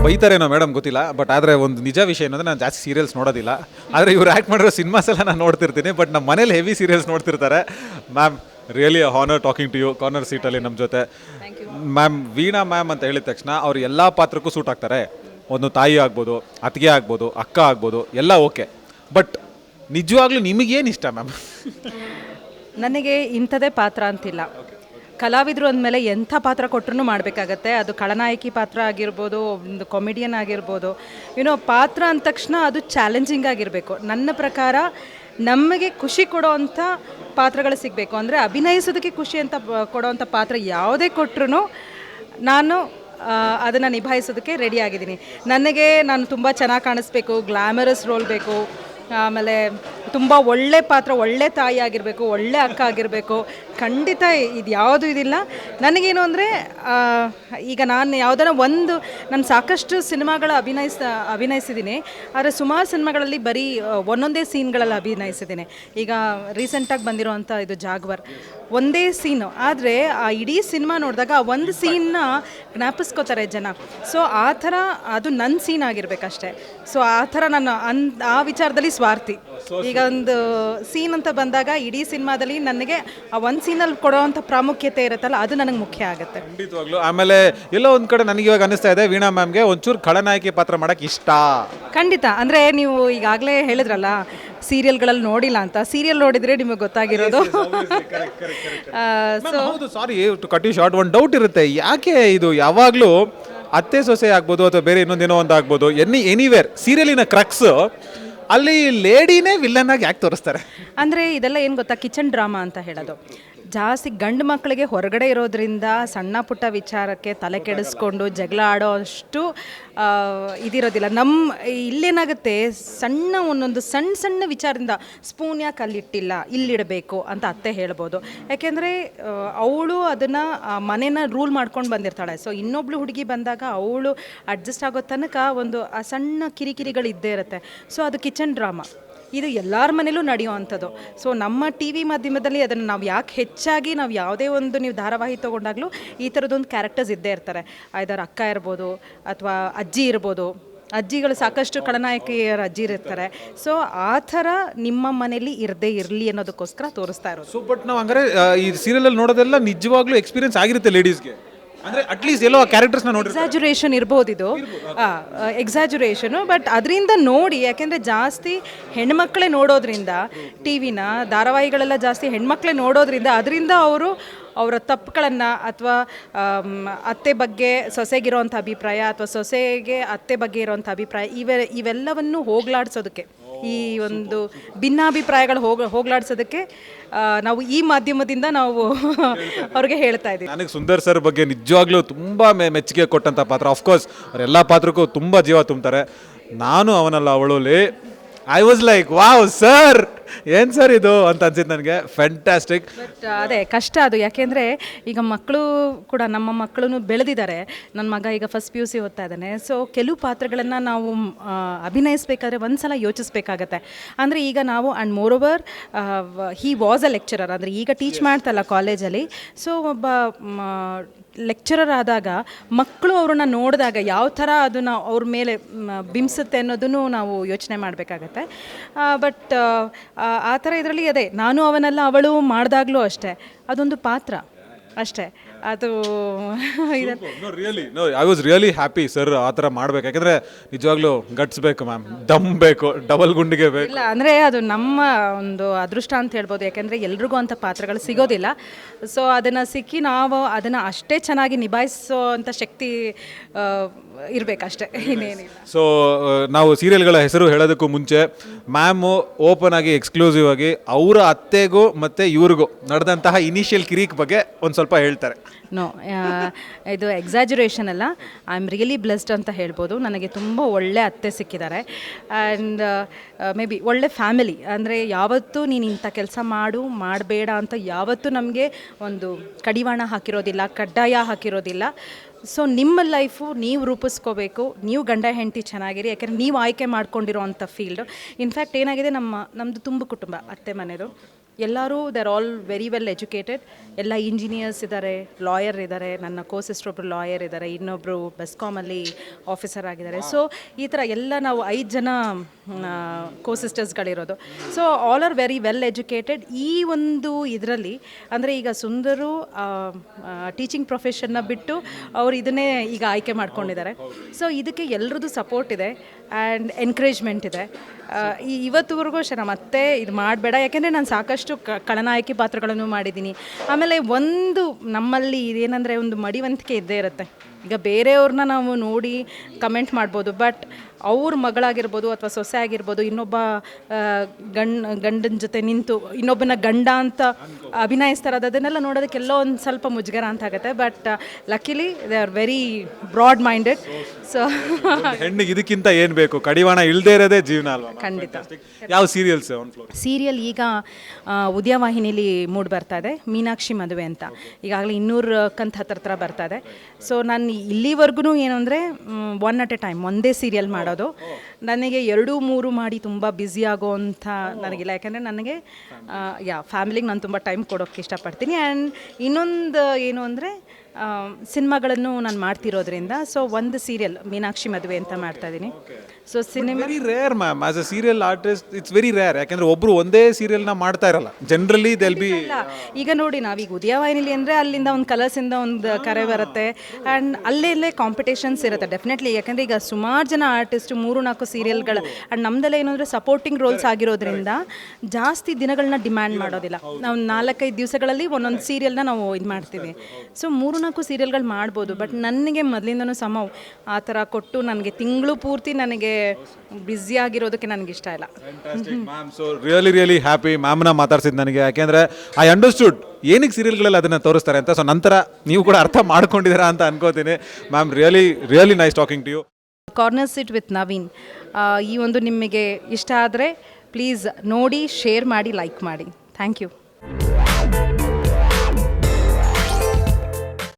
ಬೈತಾರೇನೋ madam ಗೊತ್ತಿಲ್ಲ, but ಆದರೆ ಒಂದು ನಿಜ ವಿಷಯ ಏನಂದರೆ ನಾನು ಜಾಸ್ತಿ ಸೀರಿಯಲ್ಸ್ ನೋಡೋದಿಲ್ಲ. ಆದರೆ ಇವ್ರು ಆ್ಯಕ್ಟ್ ಮಾಡಿರೋ ಸಿನಿಮಾಸ್ ಎಲ್ಲ ನಾನು ನೋಡ್ತಿರ್ತೀನಿ, ಬಟ್ ನಮ್ಮ ಮನೇಲಿ ಹೆವಿ ಸೀರಿಯಲ್ಸ್ ನೋಡ್ತಿರ್ತಾರೆ. Ma'am really honour talking to you corner ಸೀಟಲ್ಲಿ ನಮ್ಮ ಜೊತೆ. ಮ್ಯಾಮ್ ವೀಣಾ ಮ್ಯಾಮ್ ಅಂತ ಹೇಳಿದ ತಕ್ಷಣ ಅವ್ರು ಎಲ್ಲ ಪಾತ್ರಕ್ಕೂ ಸೂಟ್ ಆಗ್ತಾರೆ. ಒಂದು ತಾಯಿ ಆಗ್ಬೋದು, ಅತ್ತಿಗೆ ಆಗ್ಬೋದು, ಅಕ್ಕ ಆಗ್ಬೋದು, ಎಲ್ಲ ಓಕೆ. ಬಟ್ ನಿಜವಾಗ್ಲೂ ನಿಮಗೇನು ಇಷ್ಟ ಮ್ಯಾಮ್? ನನಗೆ ಇಂಥದೇ ಪಾತ್ರ ಅಂತಿಲ್ಲ. ಕಲಾವಿದರು ಅಂದಮೇಲೆ ಎಂಥ ಪಾತ್ರ ಕೊಟ್ಟರು ಮಾಡಬೇಕಾಗತ್ತೆ. ಅದು ಖಳನಾಯಕಿ ಪಾತ್ರ ಆಗಿರ್ಬೋದು, ಒಂದು ಕಾಮಿಡಿಯನ್ ಆಗಿರ್ಬೋದು, ಪಾತ್ರ ಅಂದ ತಕ್ಷಣ ಅದು ಚಾಲೆಂಜಿಂಗ್ ಆಗಿರಬೇಕು. ನನ್ನ ಪ್ರಕಾರ ನಮಗೆ ಖುಷಿ ಕೊಡೋವಂಥ ಪಾತ್ರಗಳು ಸಿಗಬೇಕು. ಅಂದರೆ ಅಭಿನಯಿಸೋದಕ್ಕೆ ಖುಷಿ ಅಂತ ಕೊಡೋವಂಥ ಪಾತ್ರ ಯಾವುದೇ ಕೊಟ್ಟರು ನಾನು ಅದನ್ನು ನಿಭಾಯಿಸೋದಕ್ಕೆ ರೆಡಿ ಆಗಿದ್ದೀನಿ. ನಾನು ತುಂಬ ಚೆನ್ನಾಗಿ ಕಾಣಿಸ್ಬೇಕು, ಗ್ಲಾಮರಸ್ ರೋಲ್ ಬೇಕು, ಆಮೇಲೆ ತುಂಬ ಒಳ್ಳೆ ಪಾತ್ರ, ಒಳ್ಳೆ ತಾಯಿ ಆಗಿರಬೇಕು, ಒಳ್ಳೆ ಅಕ್ಕ ಆಗಿರಬೇಕು. ಖಂಡಿತ ಇದು ಯಾವುದು ಇದಿಲ್ಲ. ನನಗೇನು ಅಂದರೆ ಈಗ ನಾನು ಯಾವುದಾರ ನಾನು ಸಾಕಷ್ಟು ಸಿನಿಮಾಗಳ ಅಭಿನಯಿಸಿದ್ದೀನಿ. ಆದರೆ ಸುಮಾರು ಸಿನಿಮಾಗಳಲ್ಲಿ ಬರೀ ಒಂದೊಂದೇ ಸೀನ್ಗಳಲ್ಲಿ ಅಭಿನಯಿಸಿದ್ದೀನಿ. ಈಗ ರೀಸೆಂಟಾಗಿ ಬಂದಿರೋವಂಥ ಇದು ಜಾಗ್ವರ್ ಒಂದೇ ಸೀನು, ಆದರೆ ಆ ಇಡೀ ಸಿನಿಮಾ ನೋಡಿದಾಗ ಆ ಒಂದು ಸೀನ್ನ ಜ್ಞಾಪಿಸ್ಕೋತಾರೆ ಜನ. ಸೊ ಆ ಥರ ಅದು ನನ್ನ ಸೀನ್ ಆಗಿರ್ಬೇಕಷ್ಟೆ. ಸೊ ಆ ಥರ ನಾನು ಆ ವಿಚಾರದಲ್ಲಿ ಸ್ವಾರ್ಥಿ. ಈಗ ಒಂದು ಸೀನ್ ಅಂತ ಬಂದಾಗ ಇಡೀ ಸಿನಿಮಾದಲ್ಲಿ ನನಗೆ ಆ ಒಂದು ಸೀನಲ್ಲಿ ಕೊಡೋವಂಥ ಪ್ರಾಮುಖ್ಯತೆ ಇರುತ್ತಲ್ಲ, ಅದು ನನಗೆ ಮುಖ್ಯ ಆಗುತ್ತೆ ಖಂಡಿತವಾಗ್ಲೂ. ಆಮೇಲೆ ಎಲ್ಲೋ ಒಂದು ಕಡೆ ನನಗೆ ಇವಾಗ ಅನಿಸ್ತಾ ಇದೆ, ವೀಣಾ ಮ್ಯಾಮ್ಗೆ ಒಂಚೂರು ಖಳನಾಯಕಿ ಪಾತ್ರ ಮಾಡೋಕ್ಕೆ ಇಷ್ಟ. ಖಂಡಿತ. ಅಂದರೆ ನೀವು ಈಗಾಗಲೇ ಹೇಳಿದ್ರಲ್ಲ ಸೀರಿಯಲ್ಗಳಲ್ಲಿ ನೋಡಿಲ್ಲ ಅಂತ, ಸೀರಿಯಲ್ ನೋಡಿದರೆ ನಿಮಗೆ ಗೊತ್ತಾಗಿರೋದು. Sorry to cut you short, ಒಂದು ಡೌಟ್ ಇರುತ್ತೆ, ಯಾಕೆ ಇದು ಯಾವಾಗಲೂ ಅತ್ತೆ ಸೊಸೆ ಆಗ್ಬೋದು ಅಥವಾ ಬೇರೆ ಇನ್ನೊಂದೇನೋ ಒಂದು ಆಗ್ಬೋದು, ಎನಿವೇರ್ ಸೀರಿಯಲಿನ ಕ್ರಕ್ಸ್ ಅಲ್ಲಿ ಲೇಡಿನೇ ವಿಲ್ಲನ್ ಆಗಿ ಯಾಕೆ ತೋರಿಸ್ತಾರೆ? ಅಂದರೆ ಇದೆಲ್ಲ ಏನು ಗೊತ್ತಾ, ಕಿಚನ್ ಡ್ರಾಮಾ ಅಂತ ಹೇಳೋದು. ಜಾಸ್ತಿ ಗಂಡು ಮಕ್ಕಳಿಗೆ ಹೊರಗಡೆ ಇರೋದ್ರಿಂದ ಸಣ್ಣ ಪುಟ್ಟ ವಿಚಾರಕ್ಕೆ ತಲೆ ಕೆಡಿಸ್ಕೊಂಡು ಜಗಳ ಆಡೋ ಅಷ್ಟು ಇದಿರೋದಿಲ್ಲ. ಇಲ್ಲೇನಾಗುತ್ತೆ, ಒಂದೊಂದು ಸಣ್ಣ ವಿಚಾರದಿಂದ ಸ್ಪೂನ್ ಯಾಕೆ ಅಲ್ಲಿಟ್ಟಿಲ್ಲ, ಇಲ್ಲಿಡಬೇಕು ಅಂತ ಅತ್ತೆ ಹೇಳ್ಬೋದು. ಯಾಕೆಂದರೆ ಅವಳು ಅದನ್ನು ಮನೇನ ರೂಲ್ ಮಾಡ್ಕೊಂಡು ಬಂದಿರ್ತಾಳೆ. ಸೊ ಇನ್ನೊಬ್ಳು ಹುಡುಗಿ ಬಂದಾಗ ಅವಳು ಅಡ್ಜಸ್ಟ್ ಆಗೋ ತನಕ ಒಂದು ಸಣ್ಣ ಕಿರಿಕಿರಿಗಳು ಇದ್ದೇ ಇರುತ್ತೆ. ಸೊ ಅದು ಕಿಚನ್ ಡ್ರಾಮಾ, ಇದು ಎಲ್ಲರ ಮನೇಲೂ ನಡೆಯುವಂಥದ್ದು. ಸೊ ನಮ್ಮ ಟಿ ವಿ ಮಾಧ್ಯಮದಲ್ಲಿ ಅದನ್ನು ನಾವು ಯಾಕೆ ಹೆಚ್ಚಾಗಿ ನಾವು ಯಾವುದೇ ಒಂದು ನೀವು ಧಾರಾವಾಹಿ ತೊಗೊಂಡಾಗಲೂ ಈ ಥರದೊಂದು ಕ್ಯಾರೆಕ್ಟರ್ಸ್ ಇದ್ದೇ ಇರ್ತಾರೆ. ಐದಾರು ಅಕ್ಕ ಇರ್ಬೋದು ಅಥವಾ ಅಜ್ಜಿ ಇರ್ಬೋದು. ಅಜ್ಜಿಗಳು ಸಾಕಷ್ಟು ಖಳನಾಯಕಿಯರ ಅಜ್ಜಿ ಇರ್ತಾರೆ. ಸೊ ಆ ಥರ ನಿಮ್ಮ ಮನೇಲಿ ಇರದೇ ಇರಲಿ ಅನ್ನೋದಕ್ಕೋಸ್ಕರ ತೋರಿಸ್ತಾ ಇರೋದು. ಸೊ ಬಟ್ ನಾವು ಹಂಗಾರೆ ಈ ಸೀರಿಯಲಲ್ಲಿ ನೋಡೋದೆಲ್ಲ ನಿಜವಾಗ್ಲೂ ಎಕ್ಸ್ಪೀರಿಯನ್ಸ್ ಆಗಿರುತ್ತೆ ಲೇಡೀಸ್ಗೆ, ಅಂದರೆ ಅಟ್ಲೀಸ್ಟ್ ಎಲ್ಲೋ ಆ ಕ್ಯಾರೆಕ್ಟರ್ಸ್ನ ನೋಡಿ. ಎಕ್ಸಾಜುರೇಷನ್ ಇರ್ಬೋದು, ಇದು ಎಕ್ಸಾಜುರೇಷನು. ಬಟ್ ಅದರಿಂದ ನೋಡಿ, ಯಾಕೆಂದರೆ ಜಾಸ್ತಿ ಹೆಣ್ಮಕ್ಳೇ ನೋಡೋದ್ರಿಂದ, ಟಿ ವಿನ ಧಾರಾವಾಹಿಗಳೆಲ್ಲ ಜಾಸ್ತಿ ಹೆಣ್ಮಕ್ಳೇ ನೋಡೋದ್ರಿಂದ ಅದರಿಂದ ಅವರ ತಪ್ಪುಗಳನ್ನು ಅಥವಾ ಅತ್ತೆ ಬಗ್ಗೆ ಸೊಸೆಗಿರೋವಂಥ ಅಭಿಪ್ರಾಯ ಅಥವಾ ಸೊಸೆಗೆ ಅತ್ತೆ ಬಗ್ಗೆ ಇರೋವಂಥ ಅಭಿಪ್ರಾಯ ಇವೆಲ್ಲವನ್ನು ಹೋಗಲಾಡಿಸೋದಕ್ಕೆ, ಈ ಒಂದು ಭಿನ್ನಾಭಿಪ್ರಾಯಗಳು ಹೋಗಲಾಡಿಸೋದಕ್ಕೆ ನಾವು ಈ ಮಾಧ್ಯಮದಿಂದ ನಾವು ಅವ್ರಿಗೆ ಹೇಳ್ತಾ ಇದ್ದೀವಿ. ನನಗೆ ಸುಂದರ್ ಸರ್ ಬಗ್ಗೆ ನಿಜವಾಗ್ಲೂ ತುಂಬ ಮೆಚ್ಚುಗೆ ಕೊಟ್ಟಂಥ ಪಾತ್ರ. ಆಫ್ಕೋರ್ಸ್ ಅವರೆಲ್ಲ ಪಾತ್ರಕ್ಕೂ ತುಂಬ ಜೀವ ತುಂಬ್ತಾರೆ. ನಾನು ಅವನಲ್ಲ ಅವಳಲ್ಲಿ I was like wow sir, ಏನು ಸರ್ ಇದು ಅಂತ ಅನ್ಸಿತ್ತು ನನಗೆ. ಫ್ಯಾಂಟಾಸ್ಟಿಕ್. ಬಟ್ ಅದೇ ಕಷ್ಟ ಅದು, ಯಾಕೆಂದರೆ ಈಗ ಮಕ್ಕಳು ಕೂಡ, ನಮ್ಮ ಮಕ್ಕಳು ಬೆಳೆದಿದ್ದಾರೆ. ನನ್ನ ಮಗ ಈಗ ಫಸ್ಟ್ PUC ಓದ್ತಾ ಇದ್ದಾನೆ. ಸೊ ಕೆಲವು ಪಾತ್ರಗಳನ್ನು ನಾವು ಅಭಿನಯಿಸ್ಬೇಕಾದ್ರೆ ಒಂದು ಸಲ ಯೋಚಿಸ್ಬೇಕಾಗತ್ತೆ. ಅಂದರೆ ಈಗ ನಾವು and more over he was a lecturer, ಅಂದರೆ ಈಗ ಟೀಚ್ ಮಾಡ್ತಲ್ಲ ಕಾಲೇಜಲ್ಲಿ. ಸೊ ಒಬ್ಬ ಲೆಕ್ಚರರ್ ಆದಾಗ ಮಕ್ಕಳು ಅವ್ರನ್ನ ನೋಡಿದಾಗ ಯಾವ ಥರ ಅದನ್ನು ಅವ್ರ ಮೇಲೆ ಬಿಂಬಿಸುತ್ತೆ ಅನ್ನೋದನ್ನು ನಾವು ಯೋಚನೆ ಮಾಡಬೇಕಾಗತ್ತೆ. ಬಟ್ ಆ ಥರ ಇದರಲ್ಲಿ ಅದೇ ನಾನು ಅವನೆಲ್ಲ ಅವಳು ಮಾಡಿದಾಗಲೂ ಅಷ್ಟೇ, ಅದೊಂದು ಪಾತ್ರ ಅಷ್ಟೇ. ಅದು I was really happy sir ಆ ಥರ ಮಾಡ್ಬೇಕು. ಯಾಕಂದರೆ ನಿಜವಾಗ್ಲೂ ಗಟ್ಸ್ ಬೇಕು ಮ್ಯಾಮ್, ದಮ್ ಬೇಕು, ಡಬಲ್ ಗುಂಡಿಗೆ ಬೇಕು. ಇಲ್ಲ ಅಂದರೆ ಅದು ನಮ್ಮ ಒಂದು ಅದೃಷ್ಟ ಅಂತ ಹೇಳ್ಬೋದು. ಯಾಕೆಂದರೆ ಎಲ್ರಿಗೂ ಅಂಥ ಪಾತ್ರಗಳು ಸಿಗೋದಿಲ್ಲ. ಸೊ ಅದನ್ನು ಸಿಕ್ಕಿ ನಾವು ಅದನ್ನು ಅಷ್ಟೇ ಚೆನ್ನಾಗಿ ನಿಭಾಯಿಸೋ ಅಂಥ ಶಕ್ತಿ ಇರಬೇಕಷ್ಟೇ, ಇನ್ನೇನಿಲ್ಲ. ಸೊ ನಾವು ಸೀರಿಯಲ್ಗಳ ಹೆಸರು ಹೇಳೋದಕ್ಕೂ ಮುಂಚೆ ಮ್ಯಾಮು ಓಪನ್ ಆಗಿ ಎಕ್ಸ್ಕ್ಲೂಸಿವ್ ಆಗಿ ಅವರ ಅತ್ತೆಗೂ ಮತ್ತು ಇವ್ರಿಗೂ ನಡೆದಂತಹ ಇನಿಷಿಯಲ್ ಕಿರಿಕ್ ಬಗ್ಗೆ ಒಂದು ಸ್ವಲ್ಪ ಹೇಳ್ತಾರೆ. ನೋ, ಇದು ಎಕ್ಸಾಜುರೇಷನ್ ಅಲ್ಲ. ಐ ಆಮ್ ರಿಯಲಿ ಬ್ಲೆಸ್ಡ್ ಅಂತ ಹೇಳ್ಬೋದು. ನನಗೆ ತುಂಬ ಒಳ್ಳೆ ಅತ್ತೆ ಸಿಕ್ಕಿದ್ದಾರೆ. ಆ್ಯಂಡ್ ಮೇ ಬಿ ಒಳ್ಳೆ ಫ್ಯಾಮಿಲಿ. ಅಂದರೆ ಯಾವತ್ತೂ ನೀನು ಇಂಥ ಕೆಲಸ ಮಾಡಬೇಡ ಅಂತ ಯಾವತ್ತೂ ನಮಗೆ ಒಂದು ಕಡಿವಾಣ ಹಾಕಿರೋದಿಲ್ಲ, ಕಡ್ಡಾಯ ಹಾಕಿರೋದಿಲ್ಲ. ಸೊ ನಿಮ್ಮ ಲೈಫು ನೀವು ರೂಪಿಸ್ಕೋಬೇಕು, ನೀವು ಗಂಡ ಹೆಂಡತಿ ಚೆನ್ನಾಗಿರಿ. ಯಾಕೆಂದರೆ ನೀವು ಆಯ್ಕೆ ಮಾಡ್ಕೊಂಡಿರೋ ಅಂಥ ಫೀಲ್ಡು. ಇನ್ಫ್ಯಾಕ್ಟ್ ಏನಾಗಿದೆ, ನಮ್ಮದು ತುಂಬ ಕುಟುಂಬ, ಅತ್ತೆ ಮನೆಯದು. ಎಲ್ಲರೂ they are all very well educated. ಎಲ್ಲ ಇಂಜಿನಿಯರ್ಸ್ ಇದ್ದಾರೆ, ಲಾಯರ್ ಇದ್ದಾರೆ, ನನ್ನ ಕೋ ಸಿಸ್ಟರ್ ಒಬ್ಬರು ಲಾಯರ್ ಇದ್ದಾರೆ, ಇನ್ನೊಬ್ಬರು ಬೆಸ್ಕಾಮಲ್ಲಿ ಆಫೀಸರ್ ಆಗಿದ್ದಾರೆ. ಸೊ ಈ ಥರ ಎಲ್ಲ ನಾವು 5 ಜನ ಕೋ ಸಿಸ್ಟರ್ಸ್ಗಳಿರೋದು. So all are very well educated. ಈ ಒಂದು ಇದರಲ್ಲಿ ಅಂದರೆ ಈಗ ಸುಂದರು ಟೀಚಿಂಗ್ ಪ್ರೊಫೆಷನ್ನ ಬಿಟ್ಟು ಅವ್ರು ಇದನ್ನೇ ಈಗ ಆಯ್ಕೆ ಮಾಡ್ಕೊಂಡಿದ್ದಾರೆ. ಸೊ ಇದಕ್ಕೆ ಎಲ್ಲರದ್ದು ಸಪೋರ್ಟ್ ಇದೆ ಆ್ಯಂಡ್ ಎನ್ಕರೇಜ್ಮೆಂಟ್ ಇದೆ. ಇವತ್ತುವರೆಗೂ ಅಷ್ಟೇ ನಾನು ಮತ್ತೆ ಇದು ಮಾಡಬೇಡ, ಯಾಕೆಂದರೆ ನಾನು ಸಾಕಷ್ಟು ಖಳನಾಯಕಿ ಪಾತ್ರಗಳನ್ನು ಮಾಡಿದ್ದೀನಿ. ಆಮೇಲೆ ಒಂದು ನಮ್ಮಲ್ಲಿ ಇದೇನೆಂದರೆ ಒಂದು ಮಡಿವಂತಿಕೆ ಇದ್ದೇ ಇರುತ್ತೆ. ಈಗ ಬೇರೆಯವ್ರನ್ನ ನಾವು ನೋಡಿ ಕಮೆಂಟ್ ಮಾಡ್ಬೋದು, ಬಟ್ ಅವ್ರ ಮಗಳಾಗಿರ್ಬೋದು ಅಥವಾ ಸೊಸೆ ಆಗಿರ್ಬೋದು ಇನ್ನೊಬ್ಬ ಗಂಡನ ಜೊತೆ ನಿಂತು ಇನ್ನೊಬ್ಬನ ಗಂಡ ಅಂತ ಅಭಿನಯಿಸ್ತಾರೆ, ಅದನ್ನೆಲ್ಲ ನೋಡೋದಕ್ಕೆಲ್ಲೋ ಒಂದು ಸ್ವಲ್ಪ ಮುಜುಗರ ಅಂತ ಆಗುತ್ತೆ. But luckily they are very broad minded. So ಹೆಣ್ಣಿಗೆ ಇದಕ್ಕಿಂತ ಏನು ಬೇಕು, ಕಡಿವಾಣ ಇಲ್ಲದೆ ಇರೋದೇ ಜೀವನ ಅಲ್ವಾ? ಖಂಡಿತ. ಯಾವ ಸೀರಿಯಲ್ಸ್ ಸೀರಿಯಲ್ ಈಗ ಉದಯವಾಹಿನಿಲಿ ಮೂಡಿ ಬರ್ತಾ ಇದೆ, ಮೀನಾಕ್ಷಿ ಮದುವೆ ಅಂತ. ಈಗಾಗಲೇ 200 ಕಂತು ಹತ್ರ ಬರ್ತಾ ಇದೆ. ಸೊ ನಾನು ಇಲ್ಲಿವರೆಗೂ ಏನು ಅಂದರೆ 1 at a time ಒಂದೇ ಸೀರಿಯಲ್ ಮಾಡೋದು. ನನಗೆ 2-3 ಮಾಡಿ ತುಂಬ ಬ್ಯುಸಿ ಆಗೋ ಅಂಥ ನನಗಿಲ್ಲ, ಯಾಕೆಂದರೆ ನನಗೆ ಫ್ಯಾಮಿಲಿಗೆ ನಾನು ತುಂಬ ಟೈಮ್ ಕೊಡೋಕ್ಕೆ ಇಷ್ಟಪಡ್ತೀನಿ. ಆ್ಯಂಡ್ ಇನ್ನೊಂದು ಏನು ಅಂದರೆ ಸಿನಿಮಾಗಳನ್ನು ನಾನು ಮಾಡ್ತಿರೋದ್ರಿಂದ ಸೊ ಒಂದು ಸೀರಿಯಲ್ ಮೀನಾಕ್ಷಿ ಮದುವೆ ಅಂತ ಮಾಡ್ತಾಯಿದ್ದೀನಿ. So cinema very rare ma'am, as a serial artist it's very rare. ಯಾಕೆಂದರೆ ಒಬ್ಬರು ಒಂದೇ ಸೀರಿಯಲ್ನ ಮಾಡ್ತಾ ಇರಲ್ಲ ಜನರಲಿ. ದೆಲ್ ಬಿ ಈಗ ನೋಡಿ, ನಾವೀಗ ಉದಯವಾಹಿನಿಲಿ ಅಂದರೆ ಅಲ್ಲಿಂದ ಒಂದು ಕಲರ್ಸಿಂದ ಒಂದು ಕರೆ ಬರುತ್ತೆ ಆ್ಯಂಡ್ ಅಲ್ಲೇ ಕಾಂಪಿಟೇಷನ್ಸ್ ಇರುತ್ತೆ ಡೆಫಿನೆಟ್ಲಿ. ಯಾಕೆಂದರೆ ಈಗ ಸುಮಾರು ಜನ ಆರ್ಟಿಸ್ಟು 3-4 ಸೀರಿಯಲ್ಗಳು ಆ್ಯಂಡ್ ನಮ್ಮದೆಲ್ಲ ಏನು ಅಂದರೆ ಸಪೋರ್ಟಿಂಗ್ ರೋಲ್ಸ್ ಆಗಿರೋದ್ರಿಂದ ಜಾಸ್ತಿ ದಿನಗಳನ್ನ ಡಿಮ್ಯಾಂಡ್ ಮಾಡೋದಿಲ್ಲ. ನಾವು 4-5 ದಿವಸಗಳಲ್ಲಿ ಒಂದೊಂದು ಸೀರಿಯಲ್ನ ನಾವು ಇದು ಮಾಡ್ತೀವಿ. ಸೊ 3-4 ಸೀರಿಯಲ್ಗಳು ಮಾಡ್ಬೋದು, ಬಟ್ ನನಗೆ ಮೊದಲಿಂದನೂ ಆ ಥರ ಕೊಟ್ಟು ನನಗೆ ತಿಂಗಳು ಪೂರ್ತಿ ನನಗೆ ಬ್ಯುಸಿ ಆಗಿರೋದಕ್ಕೆ ನನಗೆ ಇಷ್ಟ ಇಲ್ಲ. ಮ್ಯಾಮ್, ಸೊ ರಿಯಲಿ ಹ್ಯಾಪಿ ಮ್ಯಾಮ್ನ ಮಾತಾಡ್ಸಿದ್ದು ನನಗೆ. ಯಾಕೆಂದರೆ ಐ ಅಂಡರ್ಸ್ಟುಡ್ ಏನಕ್ಕೆ ಸೀರಿಯಲ್ಗಳಲ್ಲಿ ಅದನ್ನು ತೋರಿಸ್ತಾರೆ ಅಂತ. ಸೊ ನಂತರ ನೀವು ಕೂಡ ಅರ್ಥ ಮಾಡ್ಕೊಂಡಿದ್ದೀರಾ ಅಂತ ಅನ್ಕೋತೀನಿ. Ma'am really nice talking to you. Corner seat with Naveen ಈ ಒಂದು ನಿಮಗೆ ಇಷ್ಟ ಆದರೆ ಪ್ಲೀಸ್ ನೋಡಿ, ಶೇರ್ ಮಾಡಿ, ಲೈಕ್ ಮಾಡಿ. Thank you.